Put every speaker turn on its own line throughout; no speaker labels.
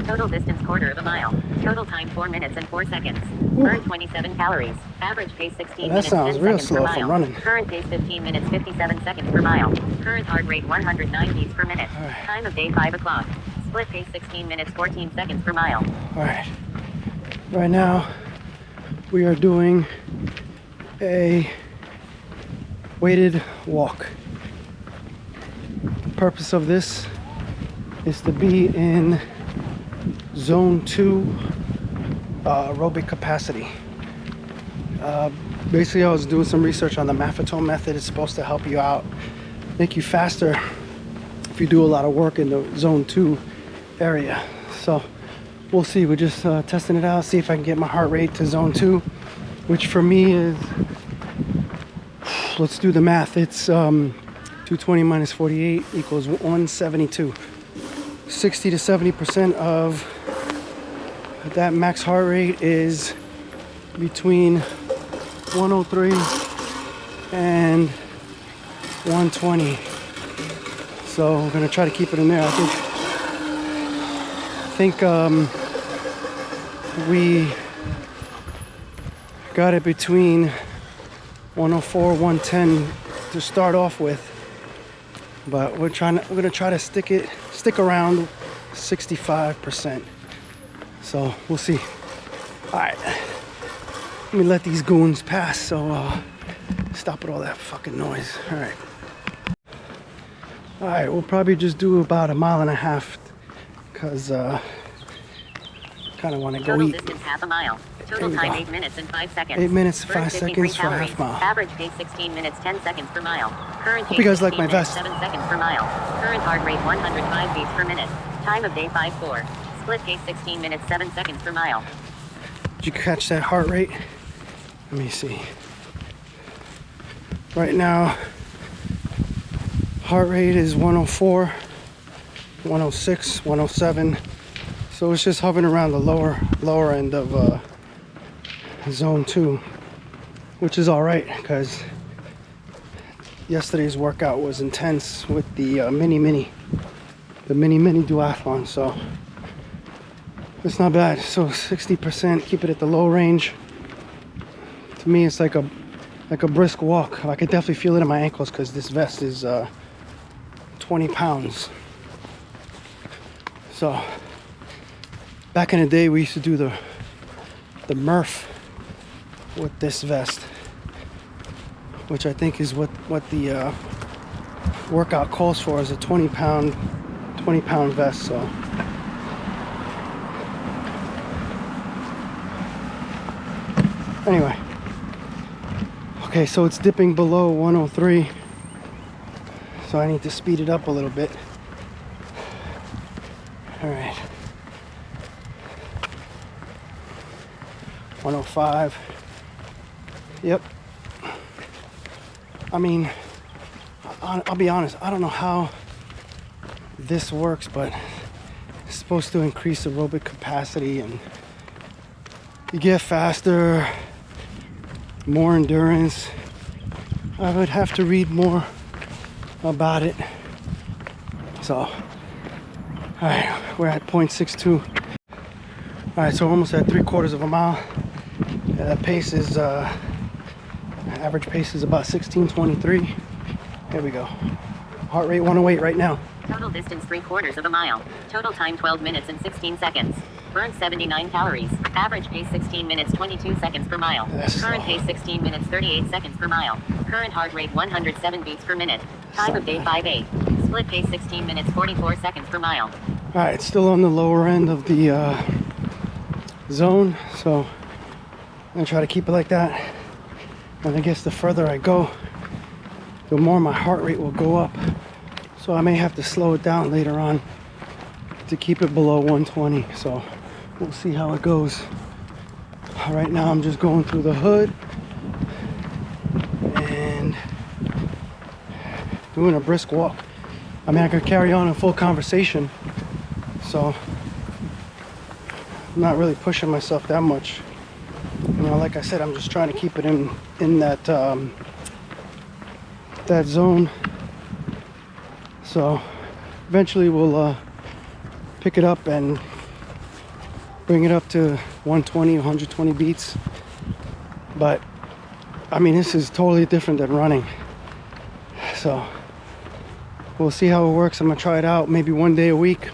Total distance quarter of a mile. Total time 4 minutes and 4 seconds. Burn 27 calories. Average pace 16 minutes 10 seconds per mile.
Running.
Current pace 15 minutes 57 seconds per mile. Current heart rate 109 beats per minute.
Right.
Time of day 5 o'clock. Split pace 16 minutes 14 seconds per mile.
Alright. Right now we are doing a weighted walk. The purpose of this is to be in zone 2 aerobic capacity. Basically, I was doing some research on the Maffetone Method. It's supposed to help you out, make you faster if you do a lot of work in the zone 2 area. So we'll see. We're just testing it out, see if I can get my heart rate to zone 2, which for me is, let's do the math. It's 220 minus 48 equals 172. 60 to 70% of that max heart rate is between 103 and 120. So we're gonna try to keep it in there. I think we got it between 104, 110 to start off with, but we're gonna try to stick around 65%. So we'll see. All right, let me let these goons pass. So stop with all that fucking noise. All right, we'll probably just do about 1.5 miles, cause kind of want to go
Total
eat.
distance half a mile. Total time 8 minutes and 5 seconds.
8 minutes, 5
Burn 53
seconds for a
calories.
half mile.
Average pace 16 minutes 10 seconds per mile. Current
Hope
pace
you guys like
16
my
minutes,
vest.
7 seconds per mile. Current heart rate 105 beats per minute. Time of day 5:04. Split pace 16 minutes 7 seconds per mile.
Did you catch that heart rate? Let me see. Right now, heart rate is 104, 106, 107. So it's just hovering around the lower end of zone 2, which is all right because yesterday's workout was intense with the mini duathlon. So it's not bad. So 60%, keep it at the low range. To me, it's like a brisk walk. I could definitely feel it in my ankles because this vest is 20 pounds. So back in the day, we used to do the Murph with this vest, which I think is what the workout calls for, is a 20 pound vest. So anyway, okay, so it's dipping below 103, so I need to speed it up a little bit. All right, 105. Yep. I mean, I'll be honest, I don't know how this works, but it's supposed to increase aerobic capacity and you get faster, more endurance. I would have to read more about it. So, all right, we're at 0.62. All right, so almost at 3/4 mile. That pace is, average pace is about 16:23. Here we go. Heart rate 108 right now.
Total distance 3/4 mile. Total time 12 minutes and 16 seconds. Burn 79 calories. Average pace 16 minutes 22 seconds per mile. Current pace 16 minutes 38 seconds per mile. Current heart rate 107 beats per minute. Time of day 5:08. Split pace 16 minutes 44 seconds per mile.
All right, still on the lower end of the zone, so I'm gonna try to keep it like that. And I guess the further I go, the more my heart rate will go up. So I may have to slow it down later on to keep it below 120. So we'll see how it goes. Right now I'm just going through the hood and doing a brisk walk. I mean, I could carry on a full conversation, so I'm not really pushing myself that much. You know, like I said, I'm just trying to keep it in that that zone. So eventually we'll pick it up and bring it up to 120, 120 beats. But I mean, this is totally different than running. So we'll see how it works. I'm gonna try it out maybe one day a week,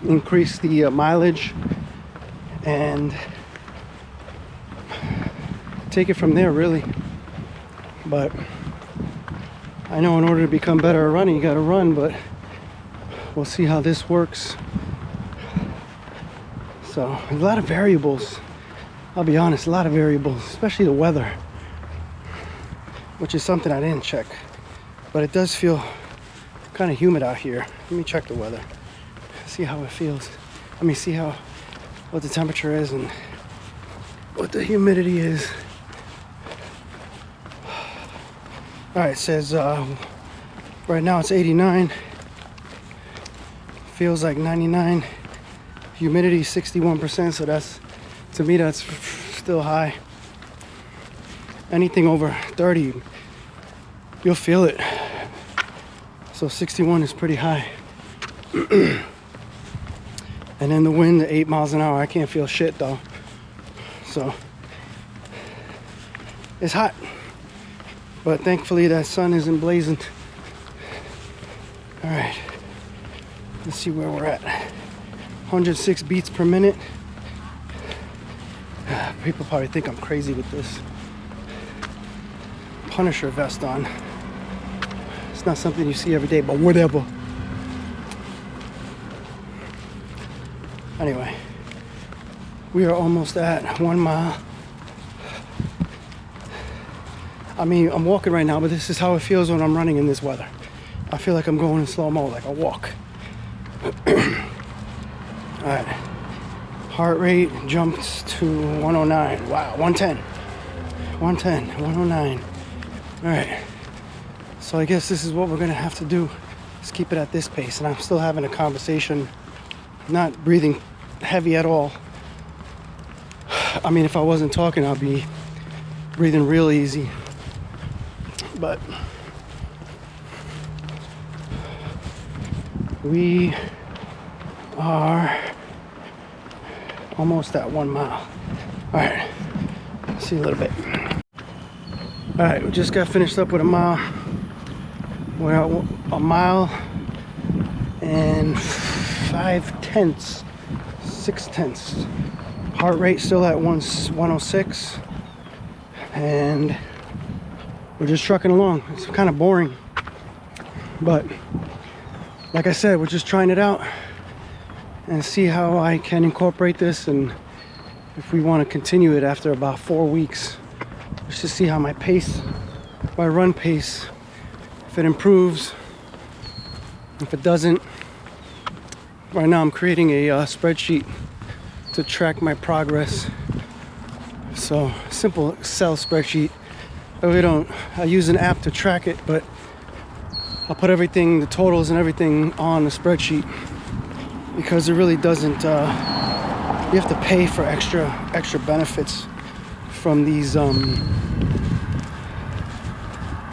increase the mileage, and take it from there, really. But I know in order to become better at running, you gotta run, but we'll see how this works. So a lot of variables, I'll be honest, a lot of variables, especially the weather, which is something I didn't check. But it does feel kind of humid out here. Let me check the weather, see how it feels. I mean, see what the temperature is and what the humidity is. All right, it says right now it's 89. Feels like 99. Humidity 61%, so that's, to me, that's still high. Anything over 30, you'll feel it. So 61 is pretty high. And then the wind at 8 miles an hour, I can't feel shit though. So it's hot. But thankfully that sun isn't blazing. All right, let's see where we're at. 106 beats per minute. People probably think I'm crazy with this Punisher vest on. It's not something you see every day, but whatever. Anyway, we are almost at 1 mile. I mean, I'm walking right now, but this is how it feels when I'm running in this weather. I feel like I'm going in slow-mo, like I walk. All right, heart rate jumped to 109. Wow, 110, 109. All right, so I guess this is what we're gonna have to do, is keep it at this pace. And I'm still having a conversation, not breathing heavy at all. I mean, if I wasn't talking, I'd be breathing real easy. But we are almost at 1 mile. All right, let's see a little bit. All right, we just got finished up with a mile. We're at 1 mile and 5/10, 6/10. Heart rate still at 106, and we're just trucking along. It's kind of boring, but like I said, we're just trying it out and see how I can incorporate this, and if we want to continue it after about 4 weeks, just to see how my pace, my run pace, if it improves. If it doesn't, right now I'm creating a spreadsheet to track my progress. So simple Excel spreadsheet. I use an app to track it, but I'll put everything, the totals and everything, on the spreadsheet, because it really doesn't, you have to pay for extra benefits from these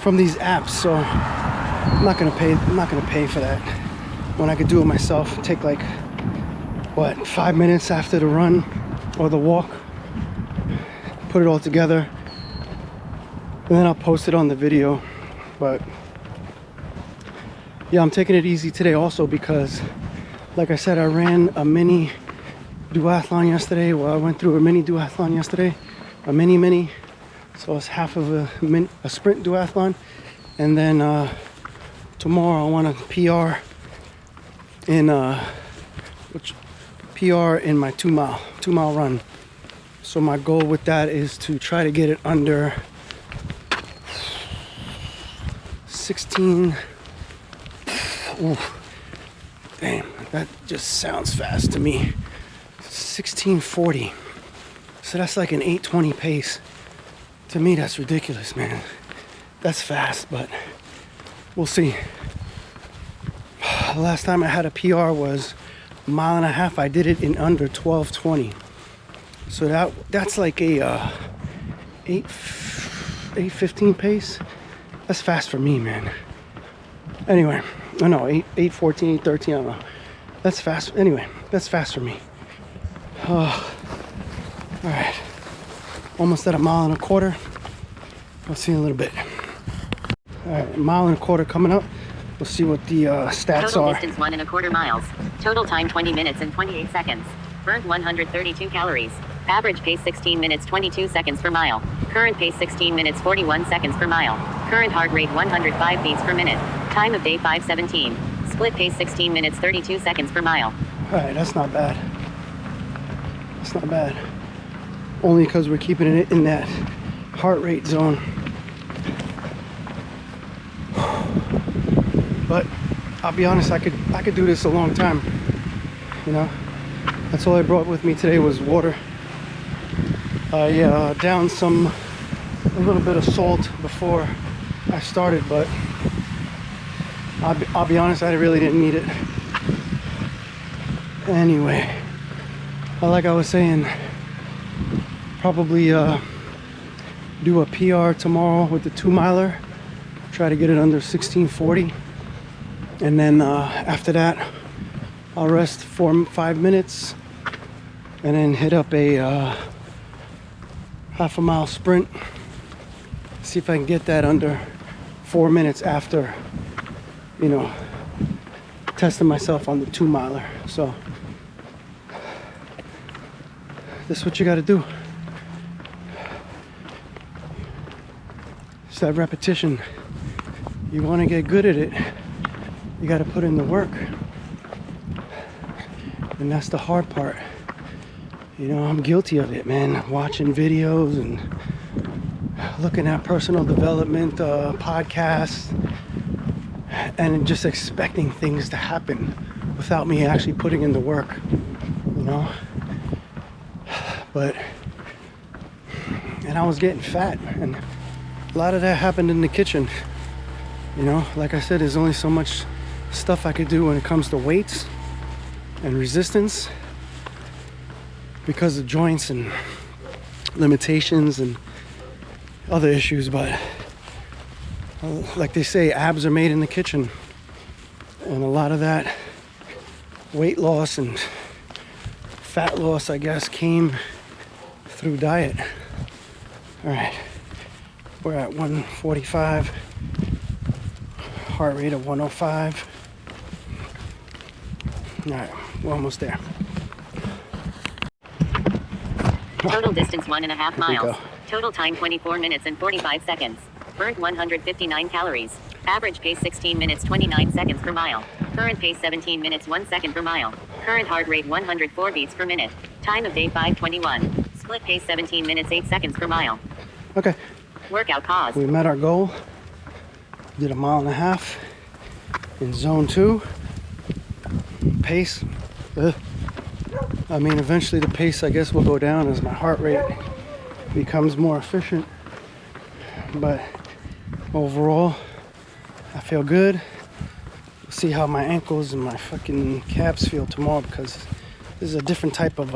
apps. So I'm not gonna pay for that when I could do it myself. Take like, what, 5 minutes after the run or the walk, put it all together, and then I'll post it on the video. But yeah, I'm taking it easy today also because, like I said, I ran a mini duathlon yesterday. Well, I went through a mini duathlon yesterday, a mini. So it's half of a sprint duathlon, and then tomorrow I want to PR in my 2 mile run. So my goal with that is to try to get it under 16. Ooh, damn, that just sounds fast to me. 16:40. So that's like an 8:20 pace. To me, that's ridiculous, man. That's fast, but we'll see. The last time I had a PR was 1.5 miles. I did it in under 12:20. So that's like a 8:15 pace. That's fast for me, man. Anyway, no, 8:14, 8:13, I don't know. That's fast. Anyway, that's fast for me. All right, almost at 1.25 miles. We'll see in a little bit. All right, 1.25 miles coming up. We'll see what the stats
Total
are.
distance 1.25 miles. Total time 20 minutes and 28 seconds. Burned 132 calories. Average pace 16 minutes 22 seconds per mile. Current pace 16 minutes 41 seconds per mile. Current heart rate 105 beats per minute. Time of day 5:17. Split pace 16 minutes 32 seconds per mile.
All right, that's not bad. That's not bad. Only because we're keeping it in that heart rate zone. But I'll be honest, I could do this a long time. You know, that's all I brought with me today was water. I downed a little bit of salt before I started, but I'll be honest, I really didn't need it. Anyway, like I was saying, probably do a PR tomorrow with the 2-miler. Try to get it under 16:40, and then after that, I'll rest 5 minutes, and then hit up a half-a mile sprint. See if I can get that under 4 minutes after, you know, testing myself on the 2-miler. So this is what you got to do. It's that repetition. You want to get good at it, you got to put in the work, and that's the hard part. You know, I'm guilty of it, man. Watching videos and looking at personal development podcasts, and just expecting things to happen without me actually putting in the work, you know. And I was getting fat, and a lot of that happened in the kitchen. You know, like I said, there's only so much stuff I could do when it comes to weights and resistance because of joints and limitations and other issues. But like they say, abs are made in the kitchen, and a lot of that weight loss and fat loss, I guess, came through diet. All right, we're at 145, heart rate of 105. All right, we're almost there.
Total distance 1.5 miles.
go.
Total time 24 minutes and 45 seconds. Burnt 159 calories. Average pace 16 minutes 29 seconds per mile. Current pace 17 minutes 1 second per mile. Current heart rate 104 beats per minute. Time of day 5:21. Split pace 17 minutes 8 seconds per mile.
Okay,
Workout pause.
we met our goal. Did 1.5 miles in zone 2. Pace. I mean, eventually the pace, I guess, will go down as my heart rate becomes more efficient. But overall, I feel good. We'll see how my ankles and my fucking calves feel tomorrow, because this is a different type of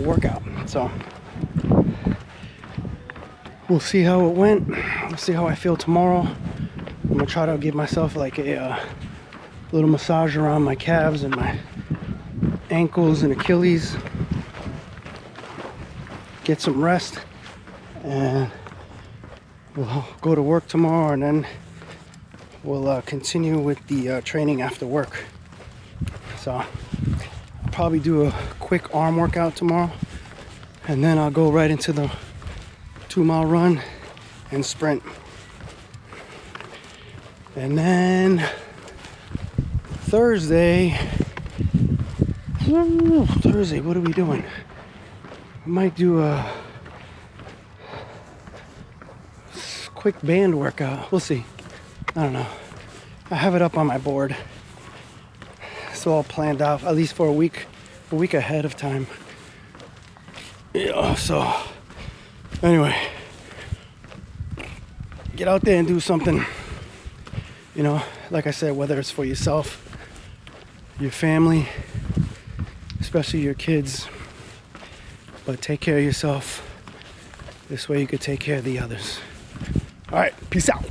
workout. So we'll see how it went. We'll see how I feel tomorrow. I'm gonna try to give myself like a little massage around my calves and my ankles and Achilles. Get some rest, and we'll go to work tomorrow, and then we'll continue with the training after work. So I'll probably do a quick arm workout tomorrow, and then I'll go right into the 2-mile run and sprint. And then Thursday, what are we doing? I might do a quick band workout. We'll see. I don't know. I have it up on my board. It's all planned out, at least for a week ahead of time. Yeah, so anyway, get out there and do something. You know, like I said, whether it's for yourself, your family, especially your kids, but take care of yourself. This way you could take care of the others. All right, peace out.